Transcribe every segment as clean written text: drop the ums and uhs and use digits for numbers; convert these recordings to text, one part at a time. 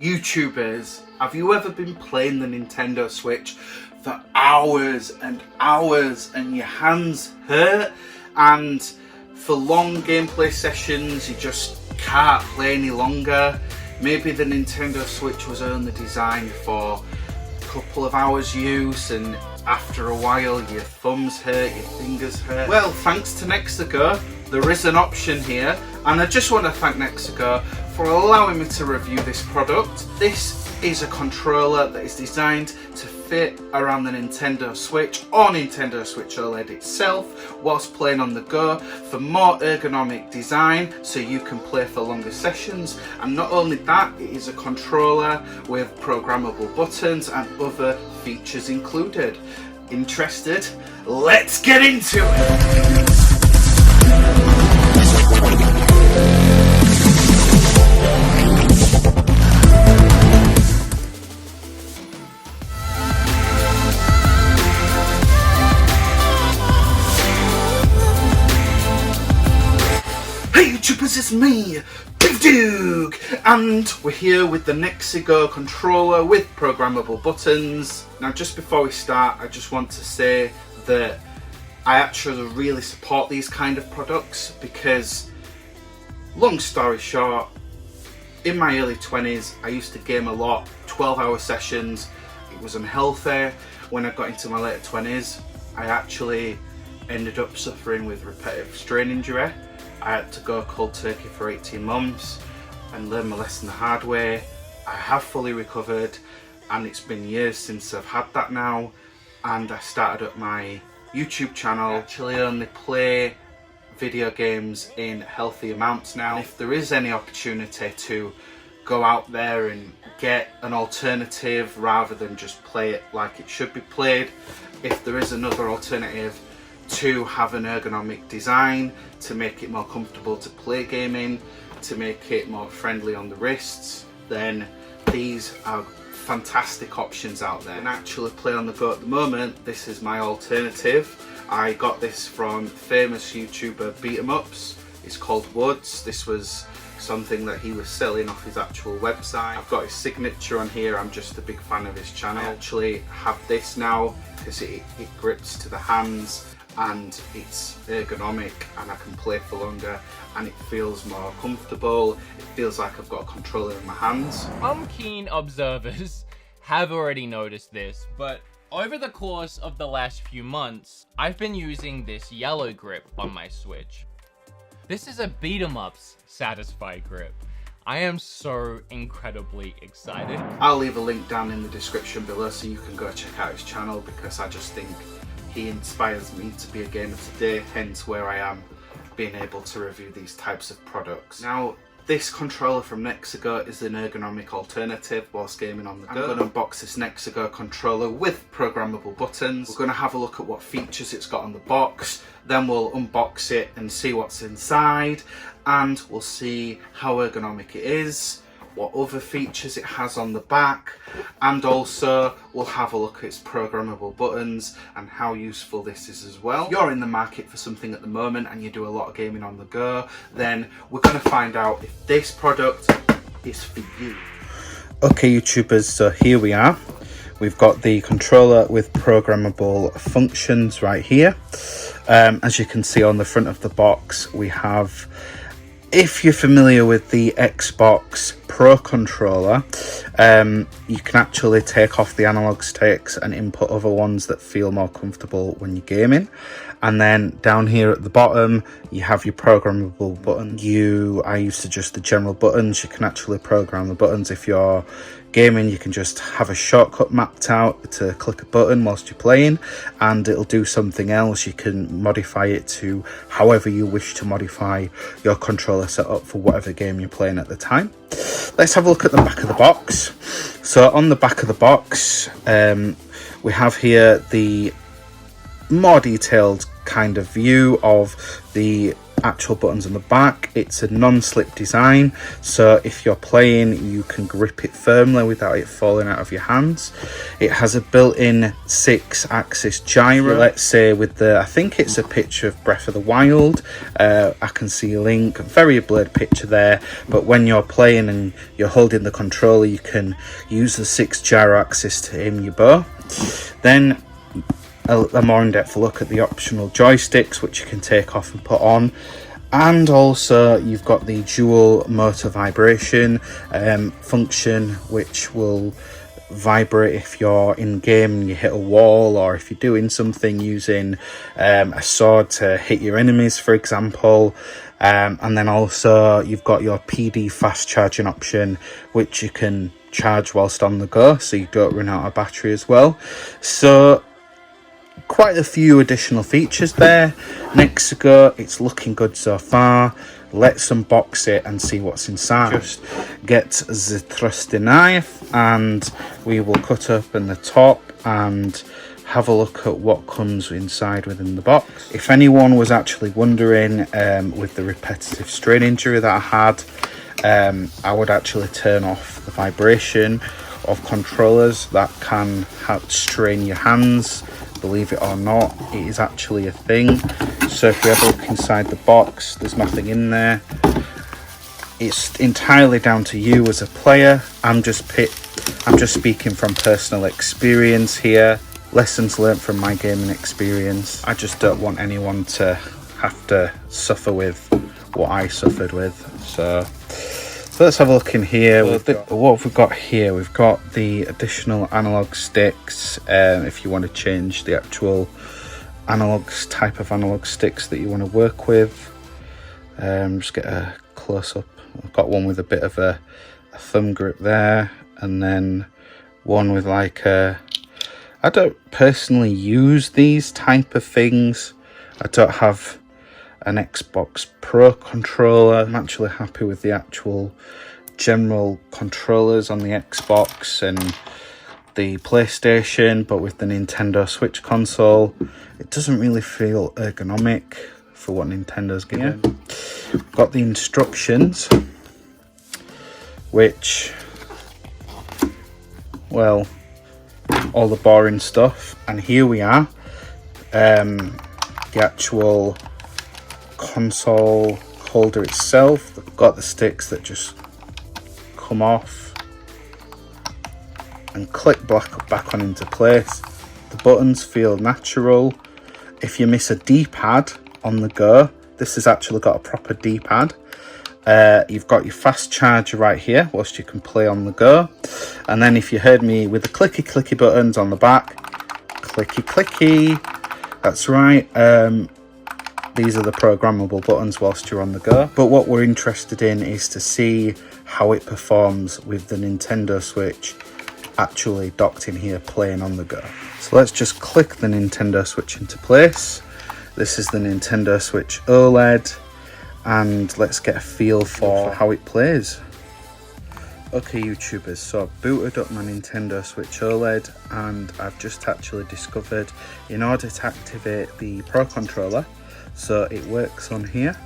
YouTubers, have you ever been playing the Nintendo Switch for hours and hours and your hands hurt, and for long gameplay sessions you just can't play any longer? Maybe the Nintendo Switch was only designed for a couple of hours use, and after a while your thumbs hurt, your fingers hurt. Well, thanks to NexiGo, there is an option here, and I just want to thank NexiGo for allowing me to review this product. This is a controller that is designed to fit around the Nintendo Switch or Nintendo Switch OLED itself whilst playing on the go, for more ergonomic design so you can play for longer sessions. And not only that, it is a controller with programmable buttons and other features included. Interested? Let's get into it! Hey YouTubers, it's me, BeevDawg, and we're here with the NexiGo controller with programmable buttons. Now, just before we start, I just want to say that I actually really support these kind of products because, long story short, in my early 20s I used to game a lot, 12-hour sessions. It was unhealthy. When I got into my later 20s, I actually ended up suffering with repetitive strain injury. I had to go cold turkey for 18 months and learn my lesson the hard way. I have fully recovered, and it's been years since I've had that now, and I started up my YouTube channel. I actually only play video games in healthy amounts now. If there is any opportunity to go out there and get an alternative rather than just play it like it should be played, if there is another alternative to have an ergonomic design, to make it more comfortable to play gaming, to make it more friendly on the wrists, then these are fantastic options out there. And actually play on the go at the moment, this is my alternative. I got this from famous YouTuber Beat 'em Ups. It's called Woods. This was something that he was selling off his actual website. I've got his signature on here. I'm just a big fan of his channel. I actually have this now because it grips to the hands and it's ergonomic, and I can play for longer and it feels more comfortable. It feels like I've got a controller in my hands. Some keen observers have already noticed this, but over the course of the last few months, I've been using this yellow grip on my Switch. This is a Beat 'em Ups Satisfy grip. I am so incredibly excited. I'll leave a link down in the description below so you can go check out his channel, because I just think he inspires me to be a gamer today, hence where I am being able to review these types of products. Now, this controller from NexiGo is an ergonomic alternative whilst gaming on the go. I'm going to unbox this NexiGo controller with programmable buttons. We're going to have a look at what features it's got on the box, then we'll unbox it and see what's inside, and we'll see how ergonomic it is, what other features it has on the back, and also we'll have a look at its programmable buttons and how useful this is as well. If you're in the market for something at the moment and you do a lot of gaming on the go, then we're going to find out if this product is for you. Okay YouTubers, so here we are. We've got the controller with programmable functions right here. As you can see on the front of the box, we have, if you're familiar with the Xbox Pro controller, you can actually take off the analog sticks and input other ones that feel more comfortable when you're gaming. And then down here at the bottom, you have your programmable buttons. I used to just the general buttons. You can actually program the buttons. If you're gaming, you can just have a shortcut mapped out to click a button whilst you're playing, and it'll do something else. You can modify it to however you wish to modify your controller setup for whatever game you're playing at the time. Let's have a look at the back of the box. So on the back of the box, we have here the more detailed kind of view of the actual buttons on the back. It's a non-slip design, so if you're playing you can grip it firmly without it falling out of your hands. It has a built-in 6-axis gyro. Let's say with the, I think it's a picture of Breath of the Wild, I can see a link, very blurred picture there, but when you're playing and you're holding the controller you can use the 6 gyro axis to aim your bow. Then a more in-depth look at the optional joysticks, which you can take off and put on, and also you've got the dual motor vibration function, which will vibrate if you're in game and you hit a wall, or if you're doing something using a sword to hit your enemies, for example. And then also you've got your PD fast charging option, which you can charge whilst on the go, so you don't run out of battery as well. So quite a few additional features there. NexiGo, it's looking good so far. Let's unbox it and see what's inside. Just get the trusty knife and we will cut open the top and have a look at what comes inside within the box. If anyone was actually wondering, with the repetitive strain injury that I had, I would actually turn off the vibration of controllers that can strain your hands. Believe it or not, it is actually a thing. So if you ever look inside the box, there's nothing in there. It's entirely down to you as a player. I'm just speaking from personal experience here, lessons learned from my gaming experience. I just don't want anyone to have to suffer with what I suffered with. So let's have a look in here. What have we got here? We've got the additional analog sticks, if you want to change the actual type of analog sticks that you want to work with. Just get a close-up. I've got one with a bit of a thumb grip there, and then one with like a... I don't personally use these type of things. I don't have an Xbox Pro controller. I'm actually happy with the actual general controllers on the Xbox and the PlayStation, but with the Nintendo Switch console, it doesn't really feel ergonomic for what Nintendo's given. Yeah. Got the instructions, which, well, all the boring stuff, and here we are. The actual console holder itself. They've got the sticks that just come off and click back on into place. The buttons feel natural. If you miss a D-pad on the go, this has actually got a proper D-pad. You've got your fast charger right here whilst you can play on the go, and then if you heard me with the clicky buttons on the back, clicky, that's right. These are the programmable buttons whilst you're on the go. But what we're interested in is to see how it performs with the Nintendo Switch actually docked in here playing on the go. So let's just click the Nintendo Switch into place. This is the Nintendo Switch OLED, and let's get a feel for how it plays. Okay YouTubers, so I've booted up my Nintendo Switch OLED, and I've just actually discovered, in order to activate the Pro Controller, so it works on here,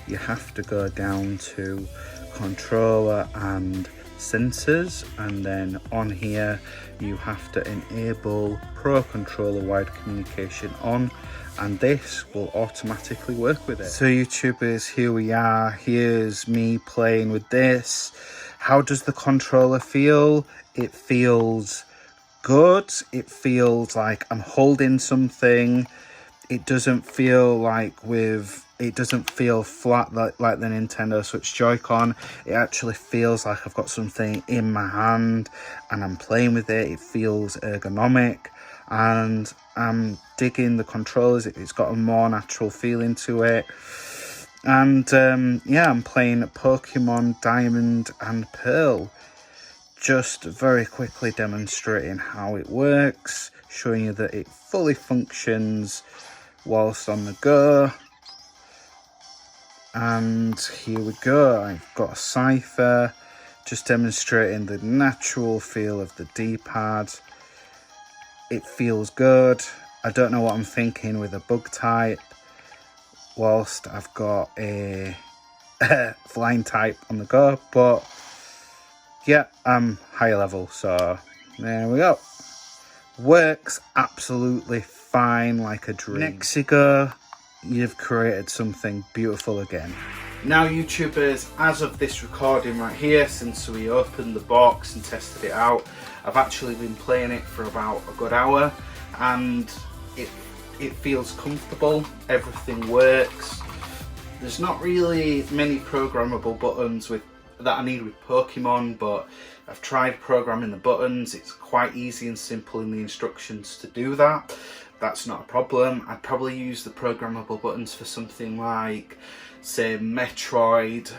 you have to go down to controller and sensors, and then on here you have to enable Pro Controller wide communication on, and this will automatically work with it. So YouTubers, here we are. Here's me playing with this. How does the controller feel? It feels good. It feels like I'm holding something. It doesn't feel like it doesn't feel flat like the Nintendo Switch Joy-Con. It actually feels like I've got something in my hand and I'm playing with it. It feels ergonomic, and I'm digging the controllers. It's got a more natural feeling to it. And yeah, I'm playing Pokemon Diamond and Pearl. Just very quickly demonstrating how it works, showing you that it fully functions whilst on the go. And here we go. I've got a cipher, just demonstrating the natural feel of the D-pad. It feels good. I don't know what I'm thinking with a bug type. whilst I've got a flying type on the go, but yeah, I'm higher level, so there we go. Works absolutely fine like a dream. NexiGo, you've created something beautiful again. Now YouTubers, as of this recording right here, since we opened the box and tested it out, I've actually been playing it for about a good hour, and it feels comfortable, everything works. There's not really many programmable buttons that I need with Pokemon, but I've tried programming the buttons. It's quite easy and simple in the instructions to do that. That's not a problem. I'd probably use the programmable buttons for something like, say, Metroid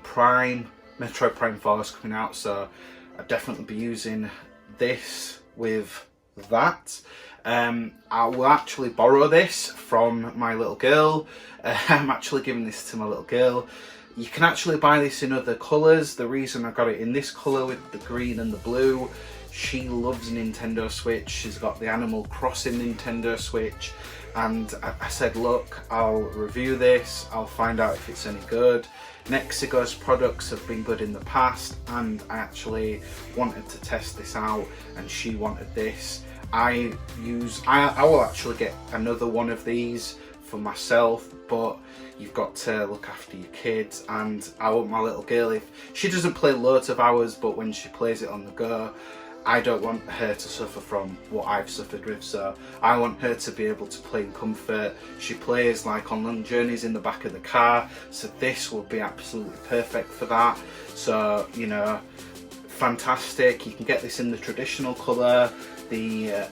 Prime 4 is coming out, so I'd definitely be using this with that. I will actually borrow this from my little girl. I'm actually giving this to my little girl. You can actually buy this in other colours. The reason I got it in this colour with the green and the blue, she loves Nintendo Switch. She's got the Animal Crossing Nintendo Switch, and I said, look, I'll review this, I'll find out if it's any good. NexiGo's products have been good in the past, and I actually wanted to test this out, and she wanted this. I will actually get another one of these for myself, but you've got to look after your kids, and I want my little girl, if she doesn't play loads of hours, but when she plays it on the go, I don't want her to suffer from what I've suffered with, so I want her to be able to play in comfort. She plays like on long journeys in the back of the car, so this will be absolutely perfect for that. So, you know, fantastic. You can get this in the traditional colour, the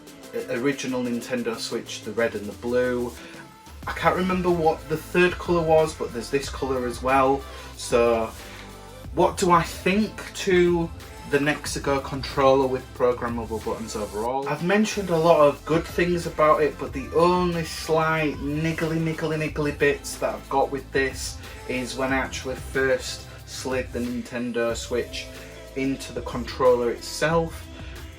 original Nintendo Switch, the red and the blue. I can't remember what the third colour was, but there's this colour as well. So what do I think to the NexiGo controller with programmable buttons overall? I've mentioned a lot of good things about it, but the only slight niggly bits that I've got with this is when I actually first slid the Nintendo Switch into the controller itself.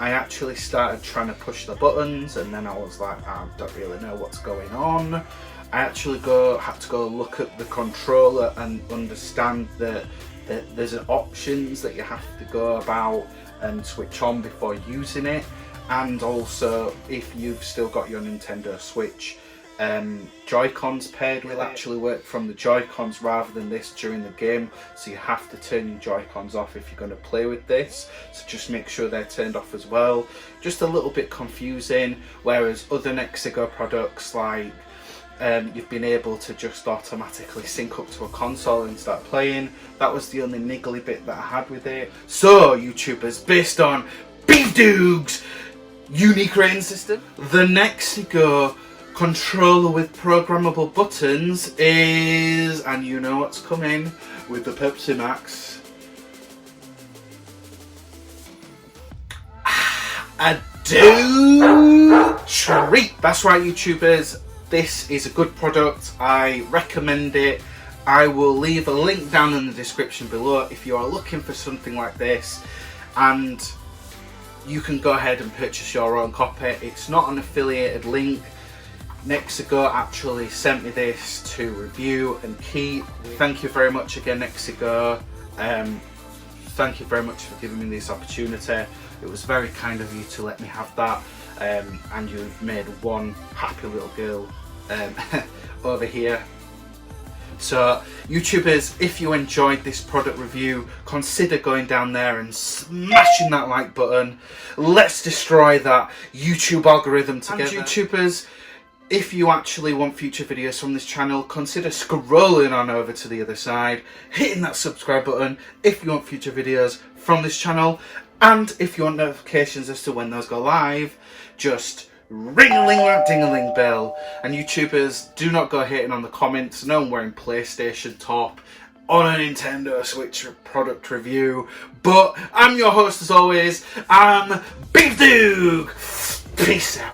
I actually started trying to push the buttons, and then I was like, I don't really know what's going on. I actually had to go look at the controller and understand that there's options that you have to go about and switch on before using it, and also if you've still got your Nintendo Switch Joy-Cons paired will actually work from the Joy-Cons rather than this during the game, so you have to turn your Joy-Cons off if you're going to play with this, so just make sure they're turned off as well. Just a little bit confusing, whereas other NexiGo products like you've been able to just automatically sync up to a console and start playing. That was the only niggly bit that I had with it. So YouTubers, based on BeevDawg's unique rating system, the NexiGo controller with programmable buttons is, and you know what's coming with the Pepsi Max, a treat. That's right YouTubers, this is a good product. I recommend it. I will leave a link down in the description below if you are looking for something like this, and you can go ahead and purchase your own copy. It's not an affiliated link. NexiGo actually sent me this to review and keep. Thank you very much again, NexiGo. Thank you very much for giving me this opportunity. It was very kind of you to let me have that, and you've made one happy little girl over here. So YouTubers, if you enjoyed this product review, consider going down there and smashing that like button. Let's destroy that YouTube algorithm together. And YouTubers, if you actually want future videos from this channel, consider scrolling on over to the other side, hitting that subscribe button if you want future videos from this channel, and if you want notifications as to when those go live, just ring-a-ling that ding-a-ling bell. And YouTubers, do not go hating on the comments. No one wearing PlayStation top on a Nintendo Switch product review, but I'm your host as always. I'm BeevDawg. Peace out.